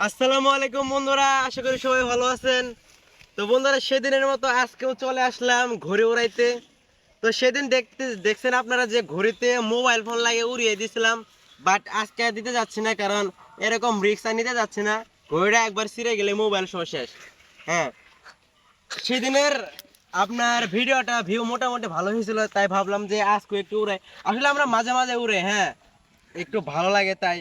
আসসালামু আলাইকুম বন্ধুরা, আশা করি সবাই ভালো আছেন। তো বন্ধুরা, সেদিনের মতো আজকেও চলে আসলাম ঘুরে উড়াইতে। তো সেদিন দেখছেন আপনারা যে ঘড়িতে মোবাইল ফোন লাগিয়ে উড়িয়ে দিয়েছিলাম, বাট আজকে আর দিতে যাচ্ছি না, কারণ এরকম রিস্ক আর নিতে যাচ্ছি না। ঘড়িটা একবার ছিঁড়ে গেলে মোবাইল সহ শেষ। হ্যাঁ, সেদিনের আপনার ভিডিওটা ভিউ মোটামুটি ভালো হয়েছিল, তাই ভাবলাম যে আজকে একটু উড়াই। আসলে আমরা মাঝে মাঝে উড়ে, হ্যাঁ, একটু ভালো লাগে তাই।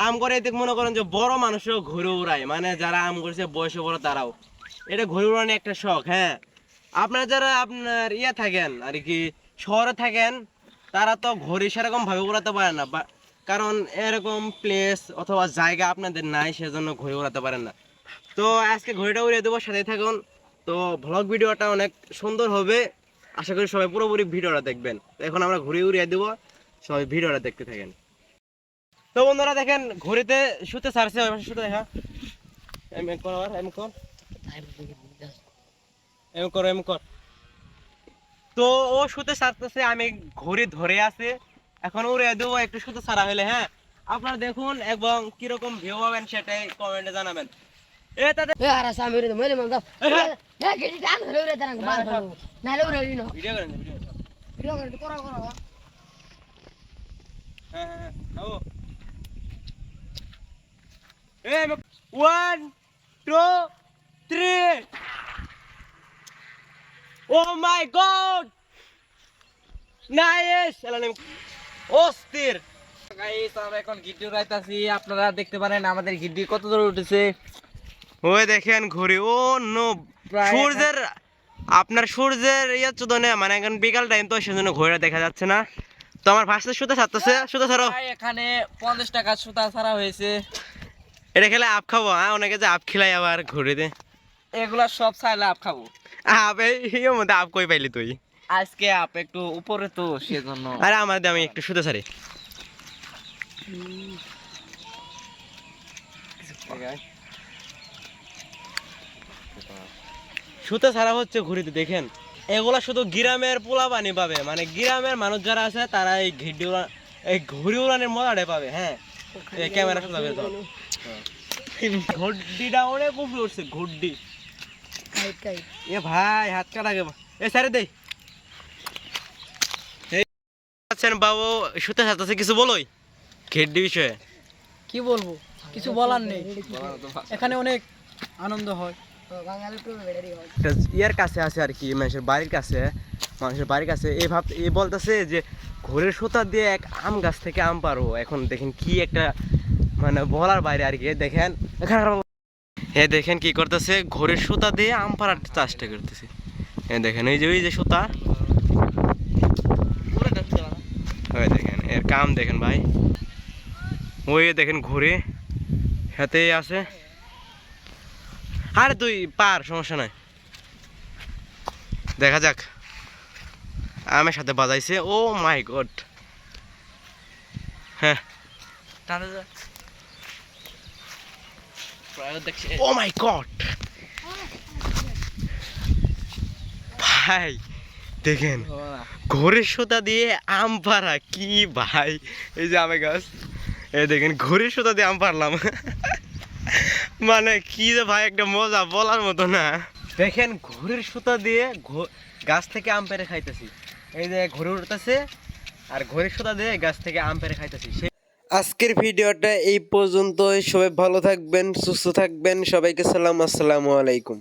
আম করে এদিকে মনে করেন যে বড় মানুষও ঘুরে উড়ায়, মানে যারা আম করছে বয়সে বড় তারাও এটা ঘুরে উড়ানো একটা শখ। হ্যাঁ, আপনার যারা আপনার থাকেন আর কি, শহরে থাকেন, তারা তো ঘড়ি সেরকম ভাবে উড়াতে পারেন না, কারণ এরকম প্লেস অথবা জায়গা আপনাদের নাই, সেজন্য ঘড়ি উড়াতে পারেন না। তো আজকে ঘড়িটা উড়িয়ে দেবো, সাথে থাকুন। তো ভ্লগ ভিডিওটা অনেক সুন্দর হবে, আশা করি সবাই পুরোপুরি ভিডিওটা দেখবেন। তো এখন আমরা ঘুরে উড়িয়ে দেবো, সবাই ভিডিওটা দেখতে থাকেন। তো বন্ধুরা দেখেন, ঘড়িতে শুতে ছাড়ছে, শুতে দেখা এম কর এম কর এম কর এম কর। তো ও শুতে ছাড়তেছে, আমি ঘড়ি ধরে আছে, এখন উড়ে দেবো একটু শুতে ছাড়া হলে। হ্যাঁ, আপনারা দেখুন এবং কিরকম ভিউ পাবেন সেটাই কমেন্টে জানাবেন। এ তাদের ভিডিও করেন, হ্যাঁ হ্যাঁ হ্যাঁ। 1 2 3। Oh my god! Nice! অস্থির গাইস, আমরা এখন গিড্ডি উড়াইতাছি। আপনারা দেখতে পারেন আমাদের গিড্ডি কত দূর উঠেছে। ওই দেখেন ঘুরি, ও নো, সূর্যের আপনার সূর্যের চোদনে, মানে এখন বিকাল টাইম, তো সেজন্য ঘোড়া দেখা যাচ্ছে না। তো আমার ভাষা শুতে ছাড়তেছে, শুতে ছাড়ো। এখানে 50 টাকা সুতা ছাড়া হয়েছে। এটা খেলে আপ খাবো, হ্যাঁ, অনেকে যে আপ খিলাই আবার ঘুরিতে। এগুলা সব চাইলে আপ খাবো। আপ এই মধ্যে আপ কই পাইলি তুই? আজকে আপ একটু উপরে তো সেজন্য। আরে আমার আমি একটু শুতে ছাড়ি। সুতে ছাড়া হচ্ছে ঘুরিতে, দেখেন এগুলা শুধু গ্রামের পোলাপানি পাবে, মানে গ্রামের মানুষ যারা আছে তারা এই ঘুড়ি উড়ানের মজাটাই পাবে। হ্যাঁ, ক্যামেরা সোজা করে দাও। ঘুড্ডিটা অনেক উপরে উঠছে, ঘুড্ডি। এ ভাই, হাত কাটা গে, এ সারে দেই আছেন বাবু, শুতে ছাড়তেছে, কিছু বলোই ঘেড্ডি বিষয়ে। কি বলবো, কিছু বলার নেই। এখানে অনেক আনন্দ হয়। ইয়ার কাছে আছে আর কি, মানুষের বাড়ির কাছে এ বলতেছে যে ঘোরের সুতা দিয়ে এক আম গাছ থেকে আম পারবো। এখন দেখেন কি একটা, মানে বলার বাইরে আর কি। দেখেন দেখেন কি করতেছে, ঘোরের সুতা দিয়ে আম পাড়ার চেষ্টা করতেছে। দেখেন ওই যে সুতা, ওই দেখেন এর কাম দেখেন ভাই। ওই দেখেন ঘুরে হাতে আছে, আরে তুই পার, সমস্যা নাই, দেখা যাক। আমার সাথে বাজাইছে, ও মাই গড। হ্যাঁ, ও মাই গড ভাই, দেখেন ঘড়ির সুতা দিয়ে আম পাড়া, কি ভাই। এই যে আমের গাছ, এই দেখেন ঘড়ির সুতা দিয়ে আম পারলাম। মানে কি যে ভাই, একটা মজা বলার মতো না। দেখেন ঘড়ির সুতা দিয়ে গাছ থেকে আম পেড়ে খাইতেছি। এই যে ঘড়ি উঠতেছে আর ঘড়ির সুতা দিয়ে গাছ থেকে আম পেড়ে খাইতেছি। আজকের ভিডিওটা এই পর্যন্তই। সবাই ভালো থাকবেন, সুস্থ থাকবেন, সবাইকে সালাম, আসসালামু আলাইকুম।